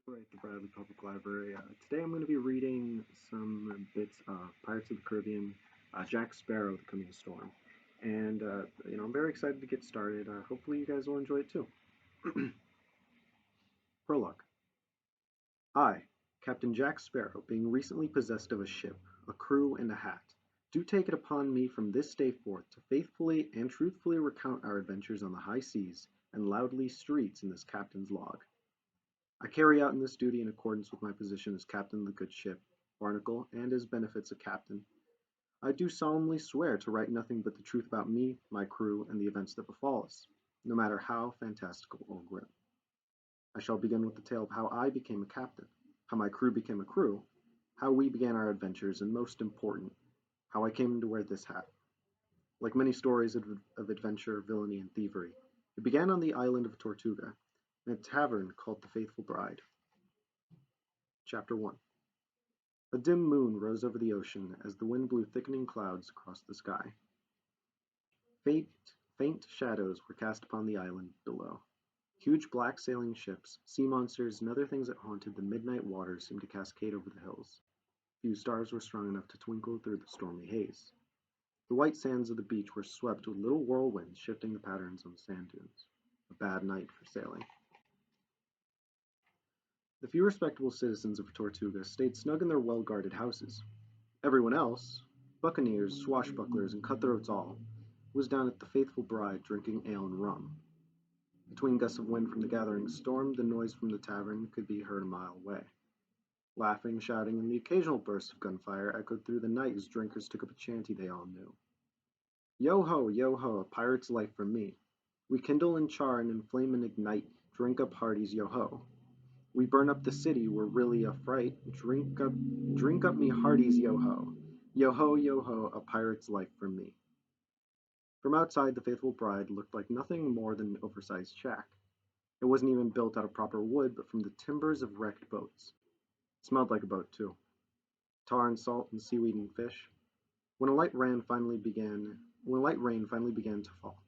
We're at the Bradley Public Library. Today I'm going to be reading some bits of Pirates of the Caribbean, Jack Sparrow, The Coming Storm. And, I'm very excited to get started. Hopefully you guys will enjoy it too. Prologue. I, Captain Jack Sparrow, being recently possessed of a ship, a crew, and a hat, do take it upon me from this day forth to faithfully and truthfully recount our adventures on the high seas and loudly streets in this captain's log. I carry out in this duty in accordance with my position as captain of the good ship, Barnacle, and as benefits a captain. I do solemnly swear to write nothing but the truth about me, my crew, and the events that befall us, no matter how fantastical or grim. I shall begin with the tale of how I became a captain, how my crew became a crew, how we began our adventures, and most important, how I came to wear this hat. Like many stories of adventure, villainy, and thievery, it began on the island of Tortuga, in a tavern called the Faithful Bride. Chapter 1. A dim moon rose over the ocean as the wind blew thickening clouds across the sky. Faint, faint shadows were cast upon the island below. Huge black sailing ships, sea monsters, and other things that haunted the midnight waters seemed to cascade over the hills. Few stars were strong enough to twinkle through the stormy haze. The white sands of the beach were swept with little whirlwinds shifting the patterns on the sand dunes. A bad night for sailing. The few respectable citizens of Tortuga stayed snug in their well-guarded houses. Everyone else, buccaneers, swashbucklers, and cutthroats all, was down at the Faithful Bride drinking ale and rum. Between gusts of wind from the gathering storm, the noise from the tavern could be heard a mile away. Laughing, shouting, and the occasional burst of gunfire echoed through the night as drinkers took up a chanty they all knew. Yo ho, a pirate's life for me. We kindle and char and inflame and ignite, drink up hearties yo ho. We burn up the city, we're really a fright. Drink up me hearties, yo ho. Yo ho, a pirate's life for me. From outside, the Faithful Bride looked like nothing more than an oversized shack. It wasn't even built out of proper wood, but from the timbers of wrecked boats. It smelled like a boat, too. Tar and salt and seaweed and fish. When a light rain finally began to fall,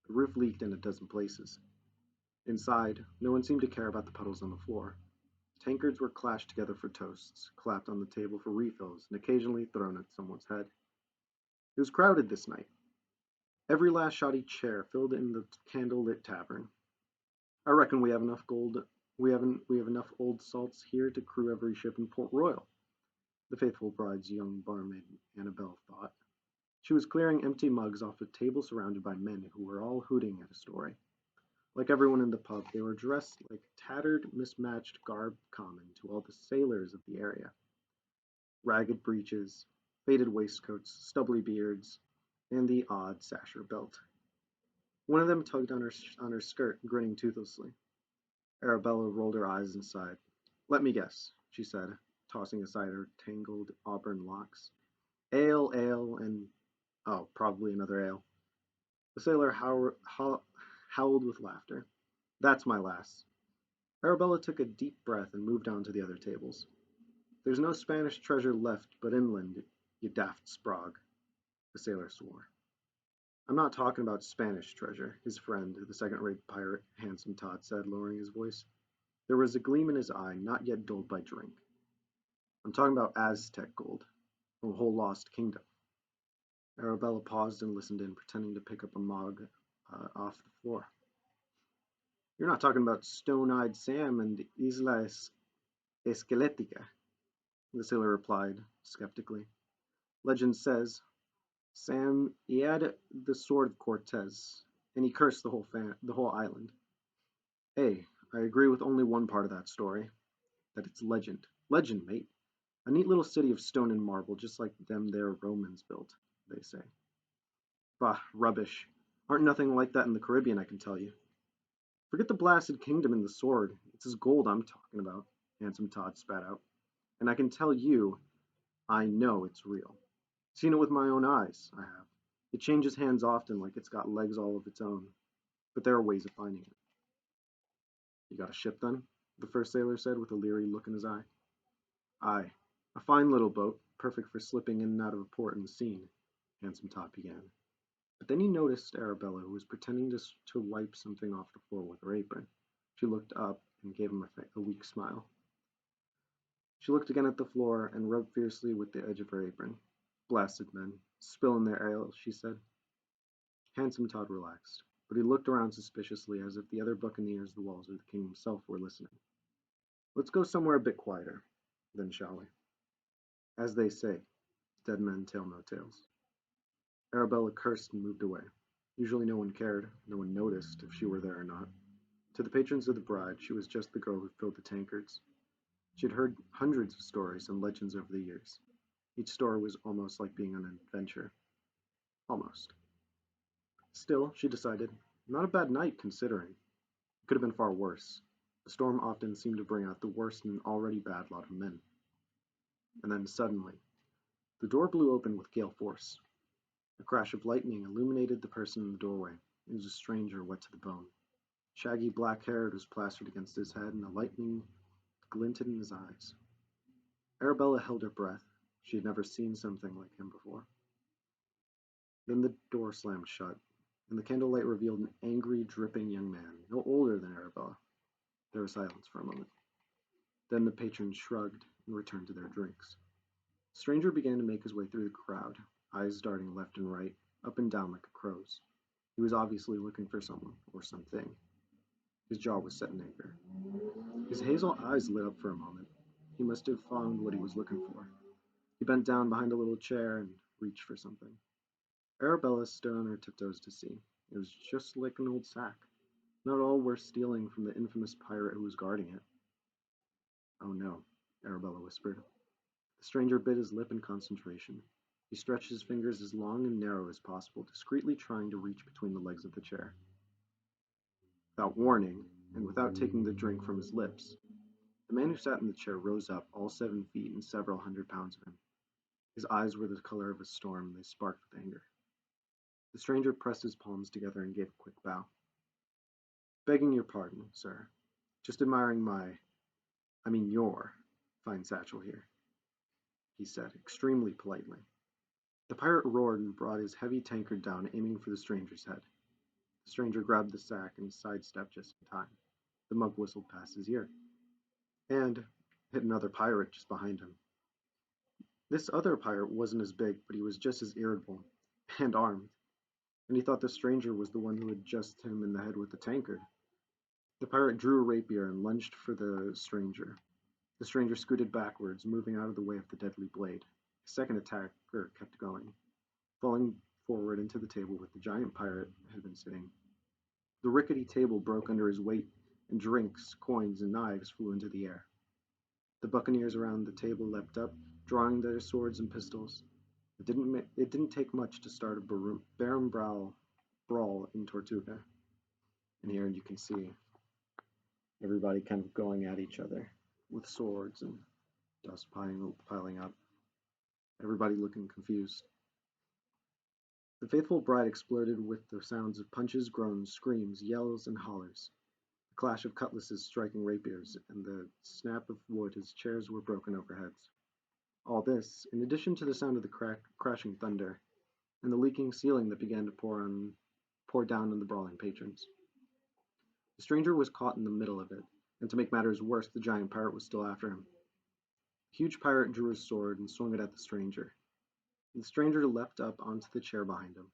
the roof leaked in a dozen places. Inside, no one seemed to care about the puddles on the floor. Tankards were clashed together for toasts, clapped on the table for refills, and occasionally thrown at someone's head. It was crowded this night. Every last shoddy chair filled in the candle-lit tavern. I reckon we have enough gold. We have enough old salts here to crew every ship in Port Royal. The Faithful Bride's young barmaid Arabella thought. She was clearing empty mugs off a table surrounded by men who were all hooting at a story. Like everyone in the pub, they were dressed like tattered, mismatched garb common to all the sailors of the area. Ragged breeches, faded waistcoats, stubbly beards, and the odd sash or belt. One of them tugged on her skirt, grinning toothlessly. Arabella rolled her eyes and sighed. Let me guess, she said, tossing aside her tangled auburn locks. Ale, and oh, probably another ale. The sailor howled with laughter. That's my lass. Arabella took a deep breath and moved on to the other tables. There's no Spanish treasure left but inland, you daft sprog, the sailor swore. I'm not talking about Spanish treasure, his friend, the second-rate pirate, Handsome Todd said, lowering his voice. There was a gleam in his eye, not yet dulled by drink. I'm talking about Aztec gold, from a whole lost kingdom. Arabella paused and listened in, pretending to pick up a mug off the floor. You're not talking about Stone-Eyed Sam and Isla Esqueletica, the sailor replied, skeptically. Legend says Sam he had the sword of Cortez, and he cursed the whole island. Hey, I agree with only one part of that story, that it's legend. Legend, mate. A neat little city of stone and marble, just like them there Romans built, they say. Bah, rubbish. Aren't nothing like that in the Caribbean, I can tell you. Forget the blasted kingdom and the sword. It's his gold I'm talking about, Handsome Todd spat out. And I can tell you, I know it's real. Seen it with my own eyes, I have. It changes hands often like it's got legs all of its own. But there are ways of finding it. You got a ship then? The first sailor said with a leery look in his eye. Aye, a fine little boat, perfect for slipping in and out of a port in the scene, Handsome Todd began. But then he noticed Arabella, who was pretending to wipe something off the floor with her apron. She looked up and gave him a weak smile. She looked again at the floor and rubbed fiercely with the edge of her apron. Blasted men. Spilling their ale, she said. Handsome Todd relaxed, but he looked around suspiciously as if the other buccaneers, the walls, or the king himself were listening. Let's go somewhere a bit quieter, then, shall we? As they say, dead men tell no tales. Arabella cursed and moved away. Usually no one cared, no one noticed if she were there or not. To the patrons of the bride, she was just the girl who filled the tankards. She had heard hundreds of stories and legends over the years. Each story was almost like being on an adventure. Almost. Still, she decided, not a bad night considering. It could have been far worse. The storm often seemed to bring out the worst in an already bad lot of men. And then suddenly, the door blew open with gale force. A crash of lightning illuminated the person in the doorway. It was a stranger wet to the bone. Shaggy black hair was plastered against his head, and the lightning glinted in his eyes. Arabella held her breath. She had never seen something like him before. Then the door slammed shut, and the candlelight revealed an angry, dripping young man, no older than Arabella. There was silence for a moment. Then the patrons shrugged and returned to their drinks. The stranger began to make his way through the crowd, eyes darting left and right, up and down like a crow's. He was obviously looking for someone, or something. His jaw was set in anger. His hazel eyes lit up for a moment. He must have found what he was looking for. He bent down behind a little chair and reached for something. Arabella stood on her tiptoes to see. It was just like an old sack. Not all were stealing from the infamous pirate who was guarding it. Oh no, Arabella whispered. The stranger bit his lip in concentration. He stretched his fingers as long and narrow as possible, discreetly trying to reach between the legs of the chair. Without warning, and without taking the drink from his lips, the man who sat in the chair rose up, all 7 feet and several 100 pounds of him. His eyes were the color of a storm, and they sparked with anger. The stranger pressed his palms together and gave a quick bow. Begging your pardon, sir. Just admiring your fine satchel here, he said, extremely politely. The pirate roared and brought his heavy tankard down, aiming for the stranger's head. The stranger grabbed the sack and sidestepped just in time. The mug whistled past his ear, and hit another pirate just behind him. This other pirate wasn't as big, but he was just as irritable, and armed, and he thought the stranger was the one who had just hit him in the head with the tankard. The pirate drew a rapier and lunged for the stranger. The stranger scooted backwards, moving out of the way of the deadly blade. His second attacker kept going, falling forward into the table where the giant pirate had been sitting. The rickety table broke under his weight, and drinks, coins, and knives flew into the air. The buccaneers around the table leapt up, drawing their swords and pistols. It didn't take much to start a barren brawl in Tortuga. And here you can see everybody kind of going at each other with swords and dust piling up. Everybody looking confused. The faithful bride exploded with the sounds of punches, groans, screams, yells, and hollers. The clash of cutlasses striking rapiers, and the snap of wood as chairs were broken over heads. All this, in addition to the sound of the crashing thunder, and the leaking ceiling that began to pour down on the brawling patrons. The stranger was caught in the middle of it, and to make matters worse, the giant pirate was still after him. The huge pirate drew his sword and swung it at the stranger. The stranger leapt up onto the chair behind him,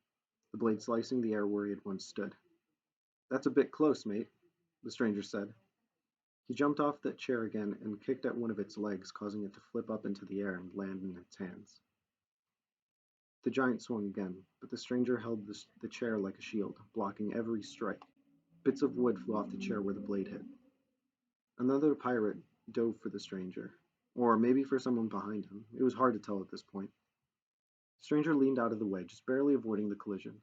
the blade slicing the air where he had once stood. That's a bit close, mate, the stranger said. He jumped off the chair again and kicked at one of its legs, causing it to flip up into the air and land in its hands. The giant swung again, but the stranger held the chair like a shield, blocking every strike. Bits of wood flew off the chair where the blade hit. Another pirate dove for the stranger, or maybe for someone behind him. It was hard to tell at this point. The stranger leaned out of the way, just barely avoiding the collision,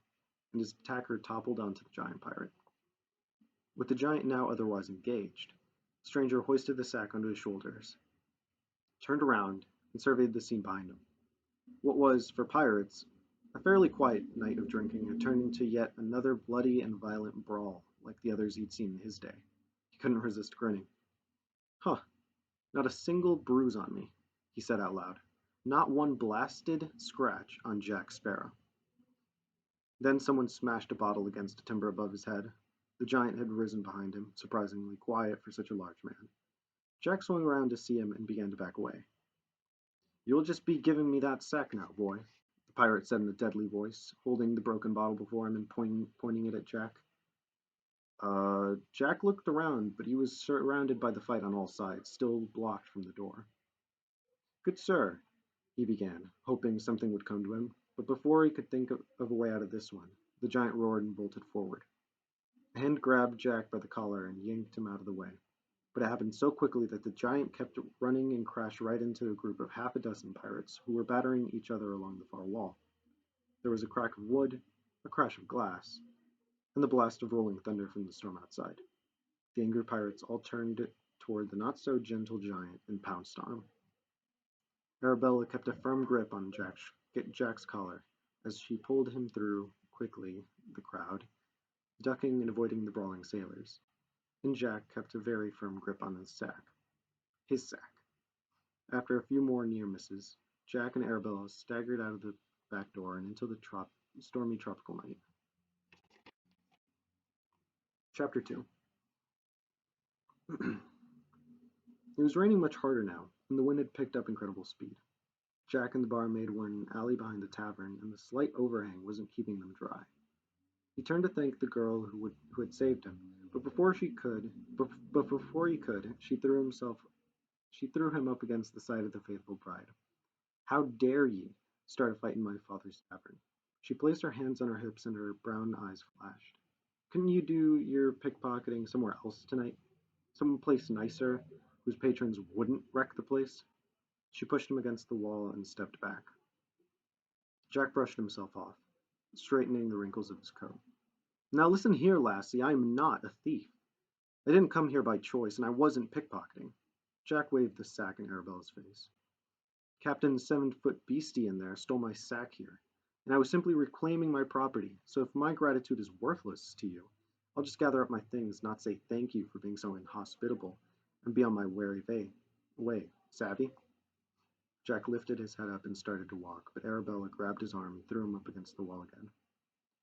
and his attacker toppled onto the giant pirate. With the giant now otherwise engaged, the stranger hoisted the sack onto his shoulders, turned around, and surveyed the scene behind him. What was, for pirates, a fairly quiet night of drinking had turned into yet another bloody and violent brawl like the others he'd seen in his day. He couldn't resist grinning. Huh, not a single bruise on me, he said out loud. Not one blasted scratch on Jack Sparrow. Then someone smashed a bottle against a timber above his head. The giant had risen behind him, surprisingly quiet for such a large man. Jack swung around to see him and began to back away. "You'll just be giving me that sack now, boy," the pirate said in a deadly voice, holding the broken bottle before him and pointing it at Jack. Jack looked around, but he was surrounded by the fight on all sides, still blocked from the door. "Good sir," he began, hoping something would come to him, but before he could think of a way out of this one, the giant roared and bolted forward. A hand grabbed Jack by the collar and yanked him out of the way, but it happened so quickly that the giant kept running and crashed right into a group of half a dozen pirates who were battering each other along the far wall. There was a crack of wood, a crash of glass, and the blast of rolling thunder from the storm outside. The angry pirates all turned toward the not-so-gentle giant and pounced on him. Arabella kept a firm grip on Jack's collar as she pulled him through quickly the crowd, ducking and avoiding the brawling sailors, and Jack kept a very firm grip on his sack. After a few more near misses, Jack and Arabella staggered out of the back door and into the stormy tropical night. Chapter 2. It was raining much harder now, and the wind had picked up incredible speed. Jack and the barmaid were in an alley behind the tavern, and the slight overhang wasn't keeping them dry. He turned to thank the girl who had saved him, but before he could, she threw him up against the side of the faithful bride. "How dare ye start a fight in my father's tavern?" She placed her hands on her hips and her brown eyes flashed. "Couldn't you do your pickpocketing somewhere else tonight? Some place nicer, whose patrons wouldn't wreck the place?" She pushed him against the wall and stepped back. Jack brushed himself off, straightening the wrinkles of his coat. "Now listen here, lassie, I am not a thief. I didn't come here by choice, and I wasn't pickpocketing." Jack waved the sack in Arabella's face. "Captain 7-foot Beastie in there stole my sack here, and I was simply reclaiming my property, so if my gratitude is worthless to you, I'll just gather up my things, not say thank you for being so inhospitable, and be on my way. Savvy?" Jack lifted his head up and started to walk, but Arabella grabbed his arm and threw him up against the wall again.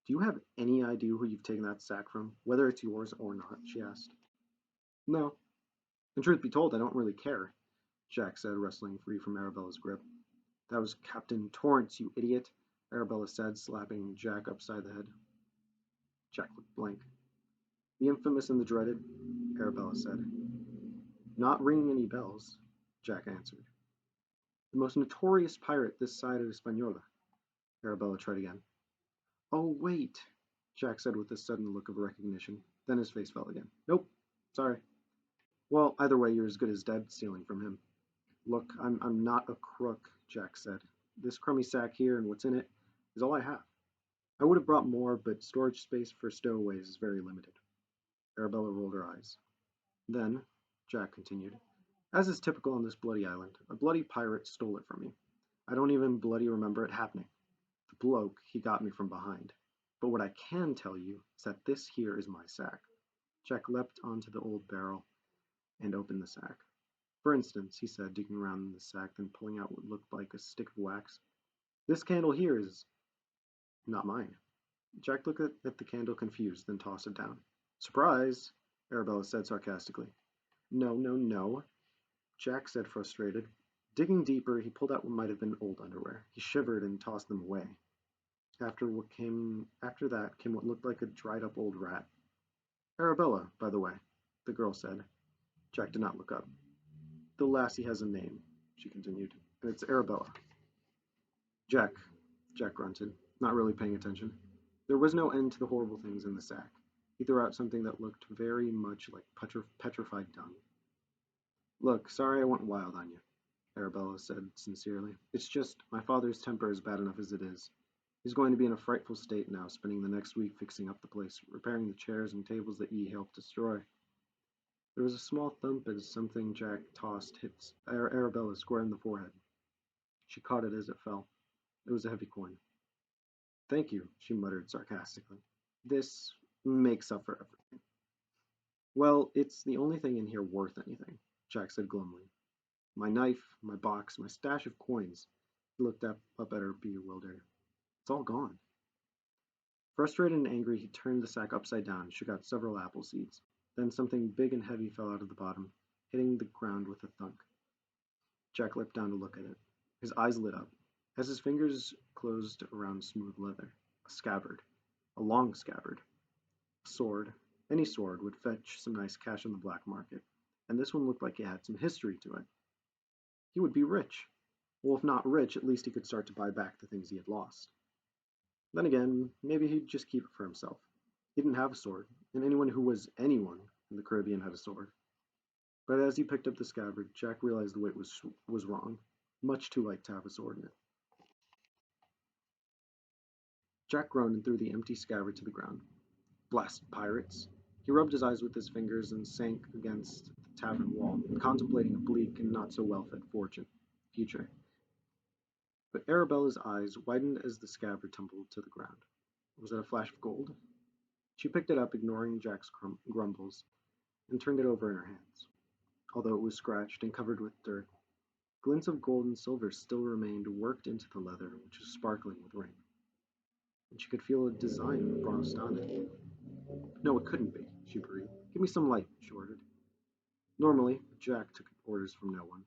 "Do you have any idea who you've taken that sack from, whether it's yours or not?" she asked. "No. And truth be told, I don't really care," Jack said, wrestling free from Arabella's grip. "That was Captain Torrance, you idiot," Arabella said, slapping Jack upside the head. Jack looked blank. "The infamous and the dreaded," Arabella said. "Not ringing any bells," Jack answered. "The most notorious pirate this side of Hispaniola," Arabella tried again. "Oh, wait," Jack said with a sudden look of recognition. Then his face fell again. "Nope, sorry." "Well, either way, you're as good as dead stealing from him." "Look, I'm not a crook," Jack said. "This crummy sack here and what's in it is all I have. I would have brought more, but storage space for stowaways is very limited." Arabella rolled her eyes. "Then," Jack continued, "as is typical on this bloody island, a bloody pirate stole it from me. I don't even bloody remember it happening. The bloke, he got me from behind. But what I can tell you is that this here is my sack." Jack leapt onto the old barrel and opened the sack. "For instance," he said, digging around in the sack, then pulling out what looked like a stick of wax. "This candle here is not mine." Jack looked at the candle confused, then tossed it down. "Surprise," Arabella said sarcastically. "No, no, no," Jack said, frustrated. Digging deeper, he pulled out what might have been old underwear. He shivered and tossed them away. After that came what looked like a dried-up old rat. "Arabella, by the way," the girl said. Jack did not look up. "The lassie has a name," she continued, "and it's Arabella." Jack grunted, not really paying attention. There was no end to the horrible things in the sack. He threw out something that looked very much like petrified dung. "Look, sorry I went wild on you," Arabella said sincerely. "It's just, my father's temper is bad enough as it is. He's going to be in a frightful state now, spending the next week fixing up the place, repairing the chairs and tables that ye helped destroy." There was a small thump as something Jack tossed hit Arabella square in the forehead. She caught it as it fell. It was a heavy coin. "Thank you," she muttered sarcastically. "This makes up for everything." "Well, it's the only thing in here worth anything," Jack said glumly. "My knife, my box, my stash of coins." He looked up at her bewildered. "It's all gone." Frustrated and angry, he turned the sack upside down and shook out several apple seeds. Then something big and heavy fell out of the bottom. hitting the ground with a thunk. Jack leapt down to look at it. His eyes lit up. As his fingers closed around smooth leather, a scabbard, a long scabbard, a sword, any sword would fetch some nice cash on the black market, and this one looked like it had some history to it. He would be rich. Well, if not rich, at least he could start to buy back the things he had lost. Then again, maybe he'd just keep it for himself. He didn't have a sword, and anyone who was anyone in the Caribbean had a sword. But as he picked up the scabbard, Jack realized the weight was wrong, much too light to have a sword in it. Jack groaned and threw the empty scabbard to the ground. Blasted pirates! He rubbed his eyes with his fingers and sank against the tavern wall, contemplating a bleak and not so well-fed future. But Arabella's eyes widened as the scabbard tumbled to the ground. Was it a flash of gold? She picked it up, ignoring Jack's grumbles, and turned it over in her hands. Although it was scratched and covered with dirt, glints of gold and silver still remained worked into the leather, which was sparkling with rain. And she could feel a design embossed on it. No, it couldn't be, she breathed. Give me some light, she ordered. Normally, Jack took orders from no one,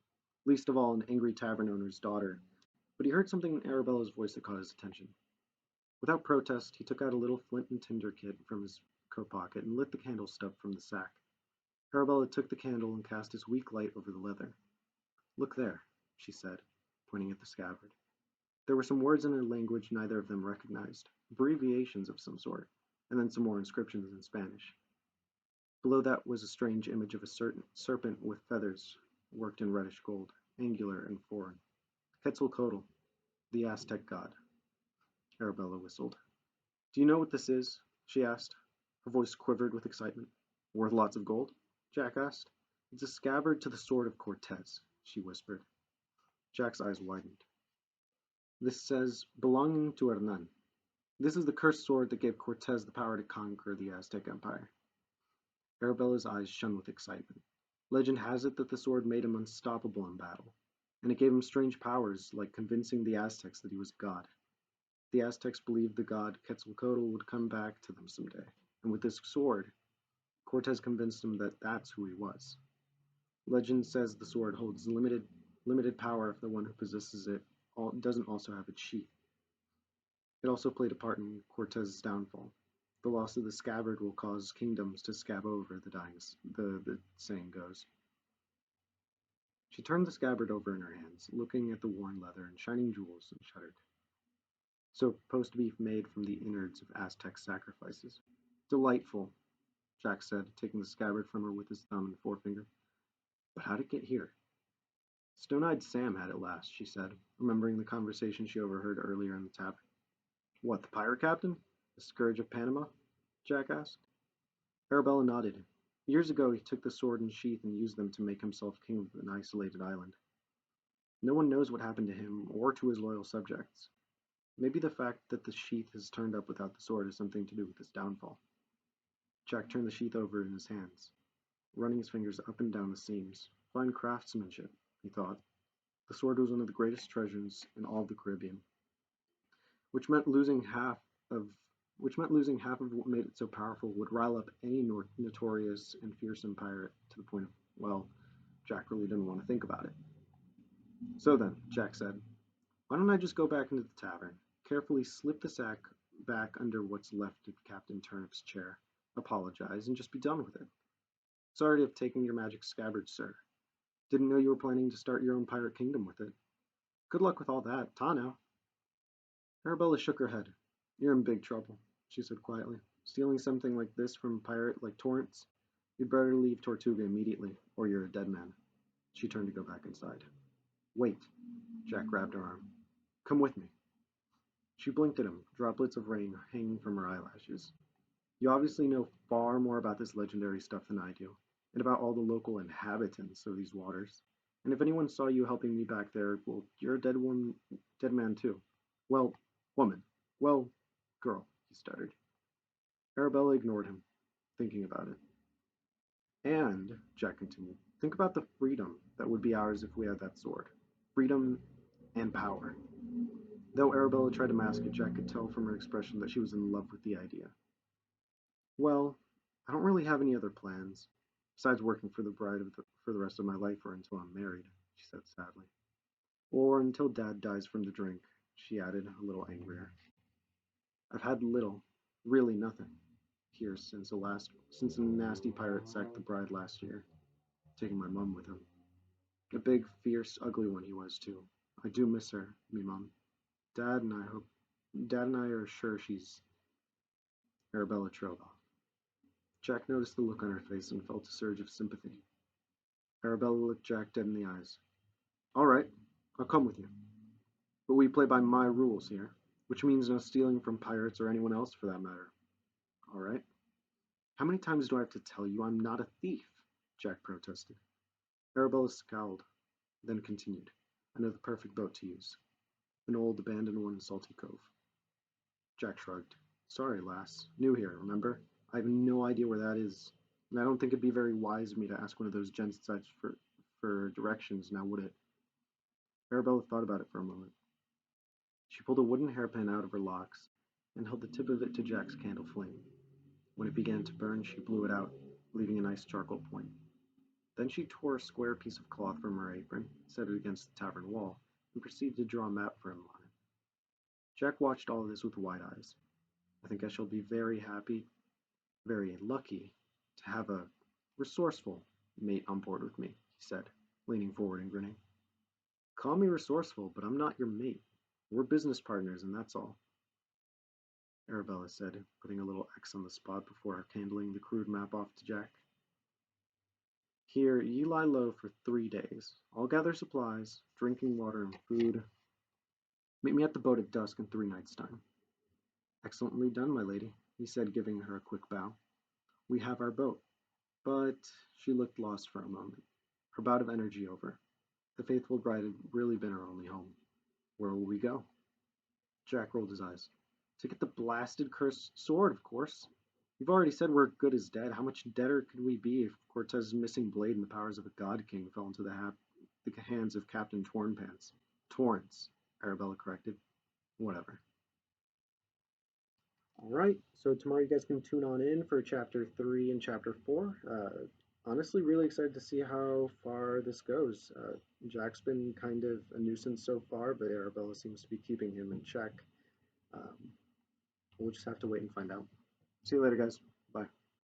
least of all an angry tavern owner's daughter, but he heard something in Arabella's voice that caught his attention. Without protest, he took out a little flint and tinder kit from his coat pocket and lit the candle stub from the sack. Arabella took the candle and cast its weak light over the leather. Look there, she said, pointing at the scabbard. There were some words in a language neither of them recognized, abbreviations of some sort, and then some more inscriptions in Spanish. Below that was a strange image of a certain serpent with feathers, worked in reddish gold, angular and foreign. Quetzalcoatl, the Aztec god. Arabella whistled. Do you know what this is? She asked. Her voice quivered with excitement. Worth lots of gold? Jack asked. It's a scabbard to the sword of Cortez, she whispered. Jack's eyes widened. This says, belonging to Hernan. This is the cursed sword that gave Cortez the power to conquer the Aztec Empire. Arabella's eyes shone with excitement. Legend has it that the sword made him unstoppable in battle, and it gave him strange powers, like convincing the Aztecs that he was a god. The Aztecs believed the god Quetzalcoatl would come back to them someday, and with this sword, Cortez convinced him that that's who he was. Legend says the sword holds limited power if the one who possesses it doesn't also have its sheath. It also played a part in Cortez's downfall. The loss of the scabbard will cause kingdoms to scab over, the saying goes. She turned the scabbard over in her hands, looking at the worn leather and shining jewels, and shuddered. Supposed to be made from the innards of Aztec sacrifices. Delightful, Jack said, taking the scabbard from her with his thumb and forefinger. But how'd it get here? Stone-eyed Sam had it last, she said, remembering the conversation she overheard earlier in the tavern. What, the pirate captain? The Scourge of Panama? Jack asked. Arabella nodded. Years ago he took the sword and sheath and used them to make himself king of an isolated island. No one knows what happened to him or to his loyal subjects. Maybe the fact that the sheath has turned up without the sword has something to do with his downfall. Jack turned the sheath over in his hands, running his fingers up and down the seams. Fine craftsmanship, he thought. The sword was one of the greatest treasures in all of the Caribbean, which meant losing half of what made it so powerful would rile up any notorious and fearsome pirate to the point of, well, Jack really didn't want to think about it. So then, Jack said, why don't I just go back into the tavern, carefully slip the sack back under what's left of Captain Turnip's chair, apologize, and just be done with it. Sorry to have taken your magic scabbard, sir. Didn't know you were planning to start your own pirate kingdom with it. Good luck with all that. Ta now. Arabella shook her head. You're in big trouble, she said quietly. Stealing something like this from a pirate like Torrance? You'd better leave Tortuga immediately, or you're a dead man. She turned to go back inside. Wait. Jack grabbed her arm. Come with me. She blinked at him, droplets of rain hanging from her eyelashes. You obviously know far more about this legendary stuff than I do, and about all the local inhabitants of these waters. And if anyone saw you helping me back there, well, you're a dead man too. Well, woman. Well, girl, he stuttered. Arabella ignored him, thinking about it. And, Jack continued, think about the freedom that would be ours if we had that sword. Freedom and power. Though Arabella tried to mask it, Jack could tell from her expression that she was in love with the idea. Well, I don't really have any other plans. besides working for the for the rest of my life or until I'm married, she said sadly. Or until Dad dies from the drink, she added, a little angrier. I've had little, really nothing, here since the nasty pirate sacked the bride last year, taking my mum with him. A big, fierce, ugly one he was too. I do miss her, me mum. Dad and I hope Dad and I are sure she's Arabella trailed off. Jack noticed the look on her face and felt a surge of sympathy. Arabella looked Jack dead in the eyes. All right, I'll come with you. But we play by my rules here, which means no stealing from pirates or anyone else for that matter. All right? How many times do I have to tell you I'm not a thief? Jack protested. Arabella scowled, then continued. I know the perfect boat to use. An old abandoned one in Salty Cove. Jack shrugged. Sorry, lass. New here, remember? I have no idea where that is, and I don't think it'd be very wise of me to ask one of those gents for directions, now would it? Arabella thought about it for a moment. She pulled a wooden hairpin out of her locks and held the tip of it to Jack's candle flame. When it began to burn, she blew it out, leaving a nice charcoal point. Then she tore a square piece of cloth from her apron, set it against the tavern wall, and proceeded to draw a map for him on it. Jack watched all of this with wide eyes. I think I shall be very happy, very lucky, to have a resourceful mate on board with me, he said, leaning forward and grinning. Call me resourceful, but I'm not your mate. We're business partners, and that's all, Arabella said, putting a little X on the spot before handing the crude map off to Jack. Here, ye lie low for 3 days. I'll gather supplies, drinking water, and food. Meet me at the boat at dusk in 3 nights' time. Excellently done, my lady, he said, giving her a quick bow. We have our boat. But she looked lost for a moment, her bout of energy over. The faithful bride had really been her only home. Where will we go? Jack rolled his eyes. To get the blasted cursed sword, of course. You've already said we're good as dead. How much deader could we be if Cortez's missing blade and the powers of a god king fell into the hands of Captain Tornpants? Torrance, Arabella corrected. Whatever. All right, so tomorrow you guys can tune on in for Chapter 3 and Chapter 4. Honestly, really excited to see how far this goes. Jack's been kind of a nuisance so far, but Arabella seems to be keeping him in check. Um, we'll just have to wait and find out. See you later, guys.